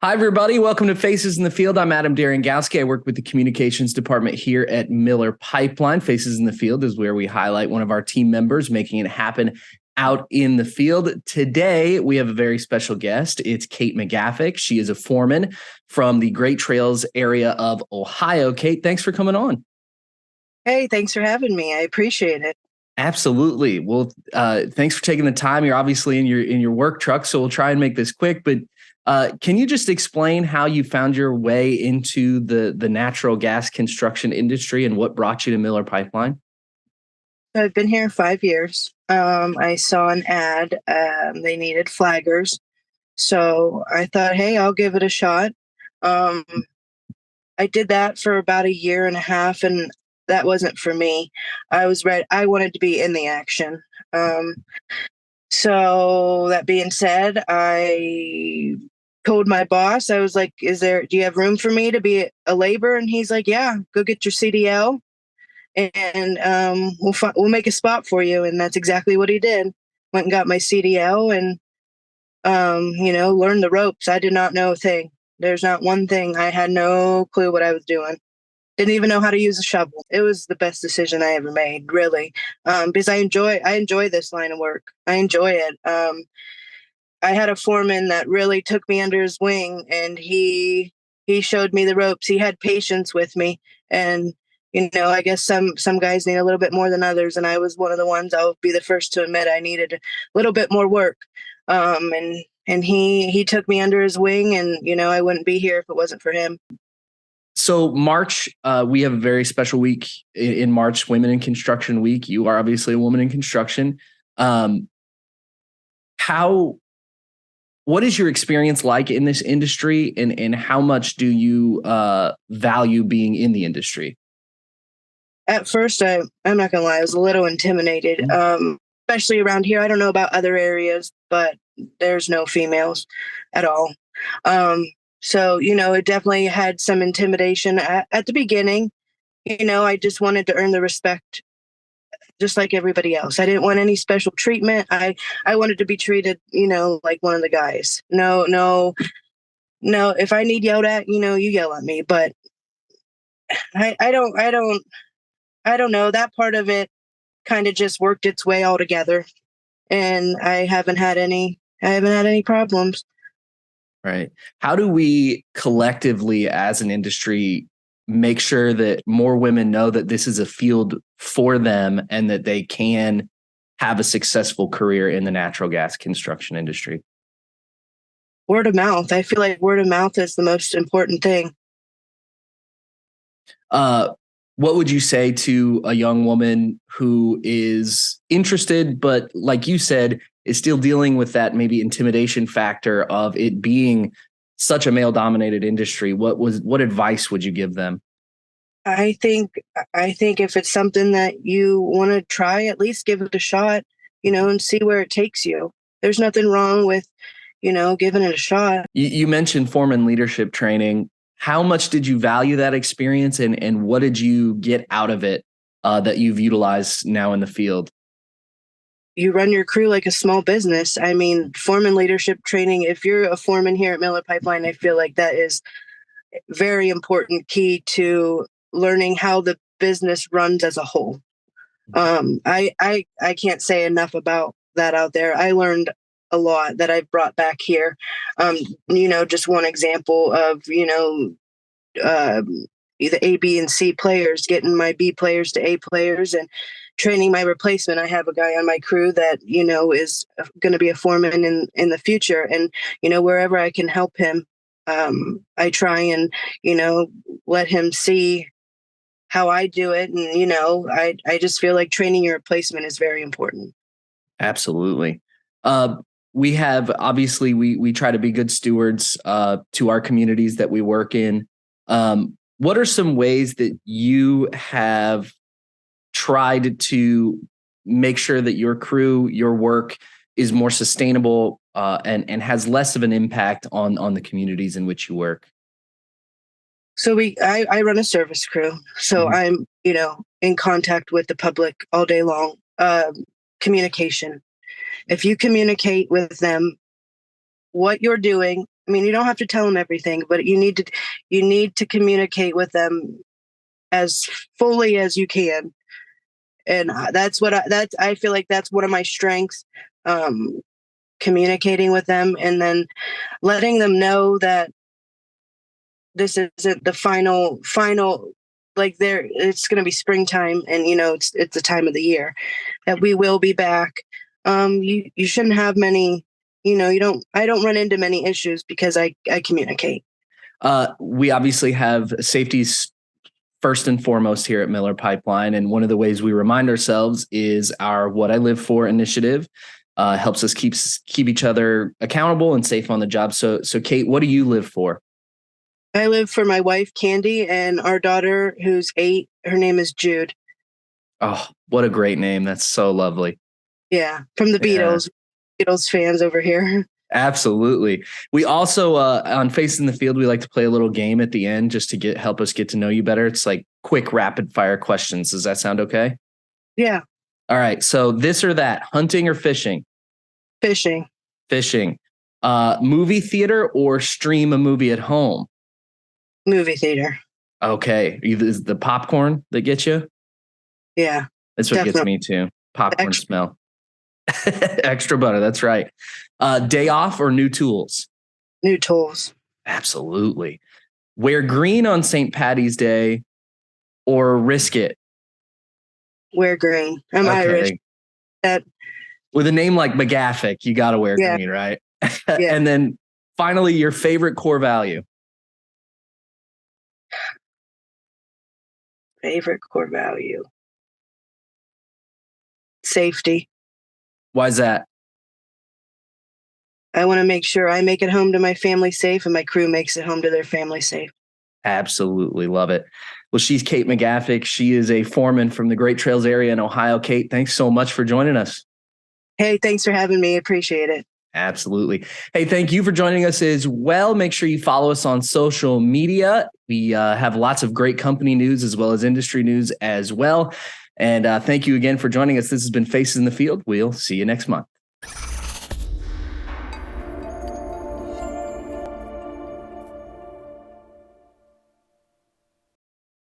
Hi, everybody. Welcome to Faces in the Field. I'm Adam Darengowski. I work with the communications department here at Miller Pipeline. Faces in the Field is where we highlight one of our team members making it happen out in the field. Today, we have a very special guest. It's Kate McGaffic. She is a foreman from the Great Trails area of Ohio. Kate, thanks for coming on. Hey, thanks for having me. I appreciate it. Absolutely. Well, thanks for taking the time. You're obviously in your work truck, so we'll try and make this quick. But can you just explain how you found your way into the natural gas construction industry and what brought you to Miller Pipeline? I've been here 5 years. I saw an ad. They needed flaggers. So I thought, hey, I'll give it a shot. Um, I did that for about a year and a half, and that wasn't for me. I was ready. I wanted to be in the action. So that being said, I told my boss, I was like, do you have room for me to be a laborer? And he's like, yeah, go get your CDL and we'll make a spot for you. And that's exactly what he did. Went and got my CDL and, learned the ropes. I did not know a thing. There's not one thing. I had no clue what I was doing. Didn't even know how to use a shovel. It was the best decision I ever made, really, because I enjoy this line of work. I enjoy it. I had a foreman that really took me under his wing, and he showed me the ropes. He had patience with me, and I guess some guys need a little bit more than others, and I was one of the ones. I'll be the first to admit I needed a little bit more work. And he took me under his wing, and I wouldn't be here if it wasn't for him. So March, we have a very special week in March, Women in Construction Week. You are obviously a woman in construction. What is your experience like in this industry, and how much do you value being in the industry? At first, I'm not gonna lie, I was a little intimidated, especially around here. I don't know about other areas, but there's no females at all. So, it definitely had some intimidation at the beginning. I just wanted to earn the respect just like everybody else. I didn't want any special treatment. I wanted to be treated, like one of the guys. No. If I need yelled at, you yell at me. But I don't know. That part of it kind of just worked its way all together, and I haven't had any problems. Right. How do we collectively as an industry make sure that more women know that this is a field for them and that they can have a successful career in the natural gas construction industry? Word of mouth. I feel like word of mouth is the most important thing. What would you say to a young woman who is interested, but like you said, is still dealing with that maybe intimidation factor of it being such a male-dominated industry? What advice would you give them? I think if it's something that you want to try, at least give it a shot, and see where it takes you. There's nothing wrong with, giving it a shot. You mentioned Foreman Leadership training. How much did you value that experience, and what did you get out of it that you've utilized now in the field? You run your crew like a small business. I mean, foreman leadership training, if you're a foreman here at Miller Pipeline, I feel like that is very important key to learning how the business runs as a whole. I can't say enough about that out there. I learned a lot that I've brought back here. Just one example of, the A, B, and C players, getting my B players to A players and training my replacement. I have a guy on my crew that, is going to be a foreman in the future. And, wherever I can help him, I try and, let him see how I do it. And, I just feel like training your replacement is very important. Absolutely. We have, obviously, we try to be good stewards to our communities that we work in. What are some ways that you have tried to make sure that your crew, your work is more sustainable and has less of an impact on the communities in which you work? So I run a service crew. So I'm, in contact with the public all day long. Communication. If you communicate with them what you're doing I mean, you don't have to tell them everything, but you need to communicate with them as fully as you can. And I feel like that's one of my strengths, communicating with them, and then letting them know that this isn't the final, like it's going to be springtime, and it's the time of the year that we will be back. You shouldn't have many, I don't run into many issues because I communicate. We obviously have safeties first and foremost here at Miller Pipeline. And one of the ways we remind ourselves is our What I Live For initiative. Helps us keep each other accountable and safe on the job. So Kate, what do you live for? I live for my wife, Candy, and our daughter, who's 8. Her name is Jude. Oh, what a great name. That's so lovely. Yeah, from the Beatles. Yeah. Beatles fans over here. Absolutely. We also, on Facing the Field, we like to play a little game at the end just to help us get to know you better. It's like quick rapid fire questions. Does that sound okay? Yeah. All right. So this or that, hunting or fishing? Fishing. Fishing. Movie theater or stream a movie at home? Movie theater. Okay. Is the popcorn that gets you? Yeah. That's what definitely gets me too. Popcorn smell. Extra butter. That's right. Day off or new tools? New tools. Absolutely. Wear green on St. Patty's Day or risk it? Wear green. I'm Irish. With a name like McGaffic, you got to wear green, right? Yeah. And then finally, your favorite core value? Favorite core value? Safety. Why is that? I want to make sure I make it home to my family safe and my crew makes it home to their family safe. Absolutely love it. Well, she's Kate McGaffic. She is a foreman from the Great Trails area in Ohio. Kate, thanks so much for joining us. Hey, thanks for having me. Appreciate it. Absolutely. Hey, thank you for joining us as well. Make sure you follow us on social media. We have lots of great company news as well as industry news as well. And thank you again for joining us. This has been Faces in the Field. We'll see you next month.